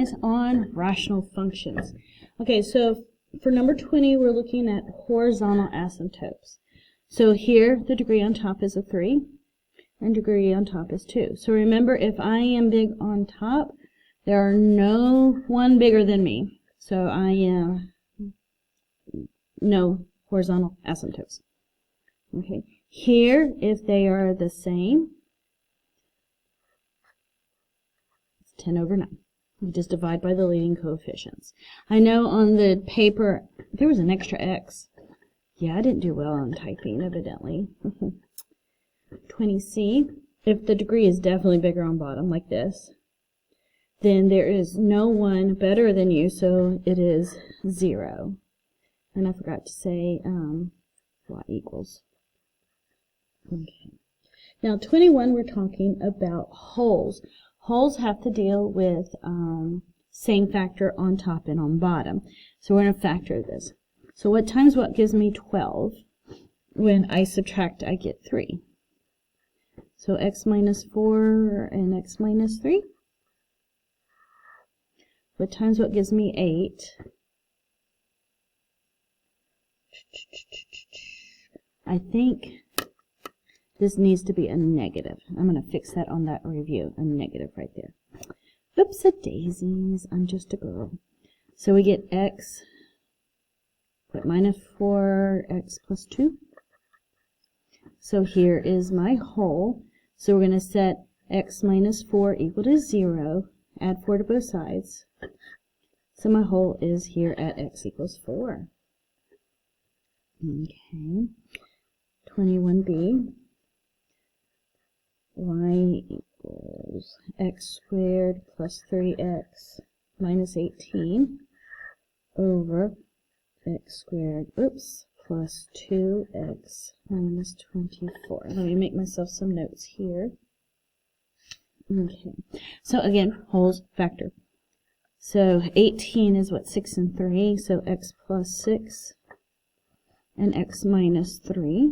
guys on rational functions. Okay, so for number 20, we're looking at horizontal asymptotes. So here, the degree on top is a 3, and degree on top is 2. So remember, if I am big on top, there are no one bigger than me. So I am no horizontal asymptotes. Okay, here, if they are the same, it's 10 over 9. You just divide by the leading coefficients. I know on the paper, there was an extra x. Yeah, I didn't do well on typing, evidently. 20C, if the degree is definitely bigger on bottom, like this, then there is no one better than you, so it is 0. And I forgot to say y equals. Okay. Now 21, we're talking about holes. Holes have to deal with same factor on top and on bottom. So we're going to factor this. So what times what gives me 12? When I subtract, I get 3. So x minus 4 and x minus 3. What times what gives me 8? I think this needs to be a negative. I'm going to fix that on that review. A negative right there. Oops-a-daisies. I'm just a girl. So we get x, put minus 4x plus 2. So here is my hole. So we're going to set x minus 4 equal to 0. Add 4 to both sides. So my hole is here at x equals 4. Okay. 21b. Y equals x squared plus 3x minus 18 over x squared, plus 2x minus 24. Let me make myself some notes here. Okay, so again, holes factor. So 18 is what, 6 and 3, so x plus 6 and x minus 3.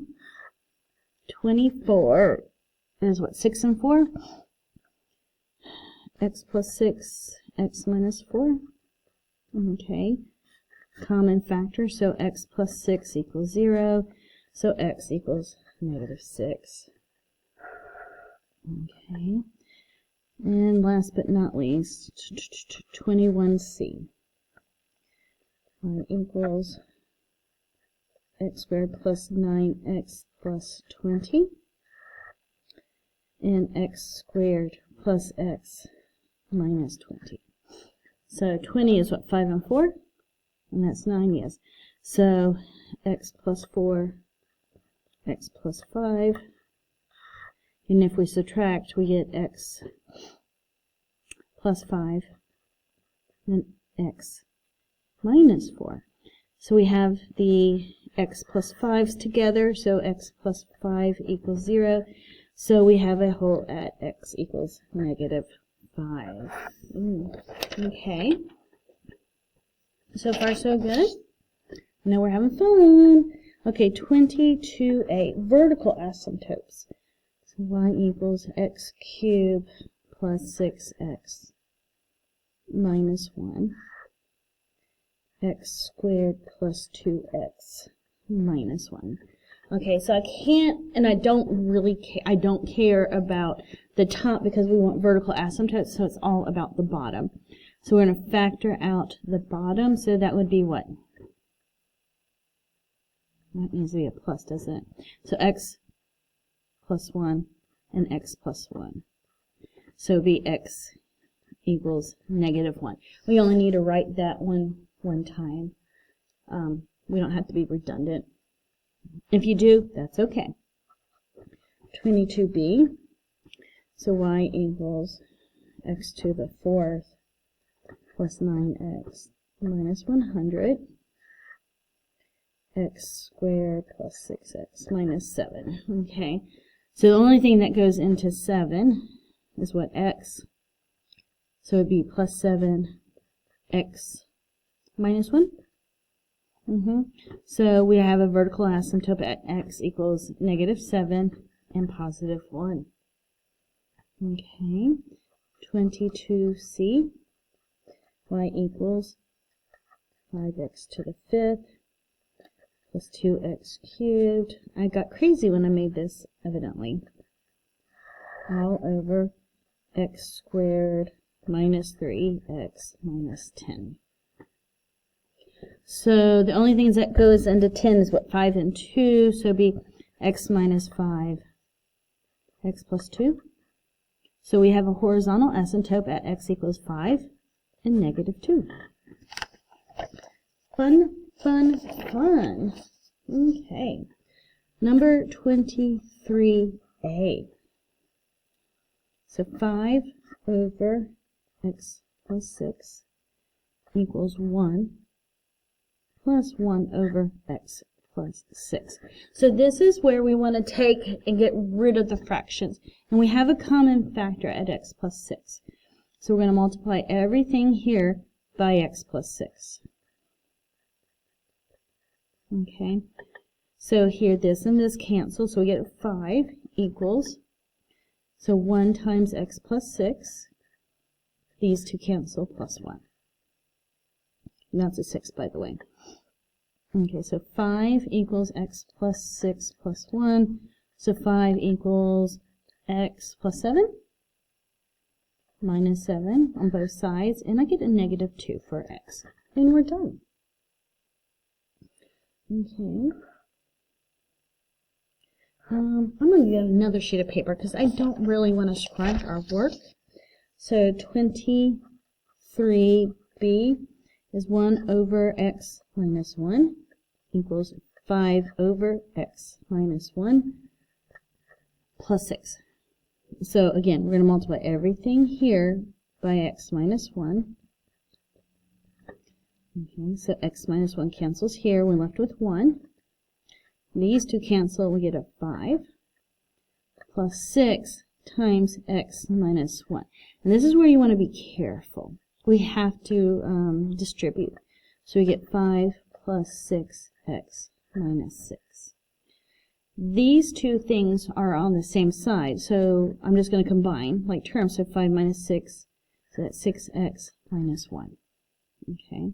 24 is what, 6 and 4? X plus 6, x minus 4. Okay, common factor, so x plus 6 equals 0, so x equals negative 6. Okay, and last but not least, 21c. Y equals x squared plus 9x plus 20, and x squared plus x minus 20. So 20 is what, 5 and 4? And that's 9, yes. So x plus 4, x plus 5. And if we subtract, we get x plus 5, and x minus 4. So we have the x plus 5s together, so x plus 5 equals 0. So we have a hole at x equals negative 5. Okay. So far, so good. Now we're having fun. Okay, 22a, vertical asymptotes. So y equals x cubed plus 6x minus 1. X squared plus 2x minus 1. Okay, so I can't, and I don't really care, I don't care about the top because we want vertical asymptotes, so it's all about the bottom. So we're going to factor out the bottom, so that would be what? That needs to be a plus, doesn't it? So x plus 1 and x plus 1. So it would be x equals negative 1. We only need to write that one time. We don't have to be redundant. If you do, that's okay. 22b, so y equals x to the 4th plus 9x minus 100, x squared plus 6x minus 7. Okay, so the only thing that goes into 7 is what, x, so it would be plus 7x minus 1. So we have a vertical asymptote at x equals negative 7 and positive 1. Okay, 22c. y equals 5x to the 5th plus 2x cubed. I got crazy when I made this, evidently. All over x squared minus 3x minus 10. So the only things that goes into 10 is what, 5 and 2, so it'd be x minus 5, x plus 2. So we have a horizontal asymptote at x equals 5 and negative 2. Fun, fun, fun. Okay. Number 23a. So 5 over x plus 6 equals 1 plus 1 over x plus 6. So this is where we want to take and get rid of the fractions. And we have a common factor at x plus 6. So we're going to multiply everything here by x plus 6. Okay. So here this and this cancel. So we get 5 equals, so 1 times x plus 6. These two cancel, plus 1. And that's a 6, by the way. Okay, so 5 equals x plus 6 plus 1. So 5 equals x plus 7 minus 7 on both sides. And I get a negative 2 for x. And we're done. Okay. I'm going to get another sheet of paper because I don't really want to scribe our work. So 23b is 1 over x minus 1 equals 5 over x minus 1 plus 6. So again, we're going to multiply everything here by x minus 1. Okay, so x minus 1 cancels here. We're left with 1. These two cancel. We get a 5 plus 6 times x minus 1. And this is where you want to be careful. We have to distribute. So we get 5 plus 6x minus 6. These two things are on the same side, so I'm just going to combine like terms. So 5 minus 6, so that's 6x minus 1. Okay,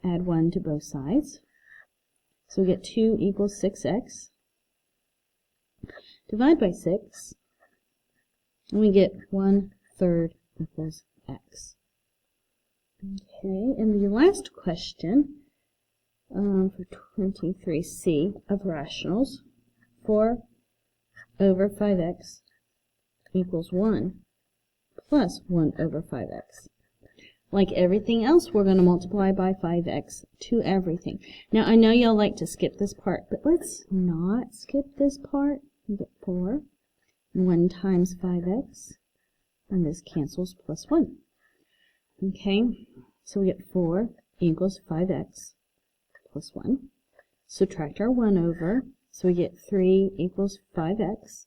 add 1 to both sides. So we get 2 equals 6x. Divide by 6, and we get 1/3 equals x. Okay, and the last question for 23c of rationals, 4 over 5x equals 1 plus 1 over 5x. Like everything else, we're going to multiply by 5x to everything. Now, I know y'all like to skip this part, but let's not skip this part. We get 4, 1 times 5x, and this cancels plus 1. Okay, so we get 4 equals 5x plus 1. Subtract our 1 over, so we get 3 equals 5x.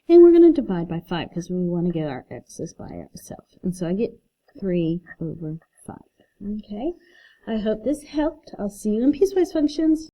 And we're going to divide by 5 because we want to get our x's by ourselves. And so I get 3 over 5. Okay, I hope this helped. I'll see you in piecewise functions.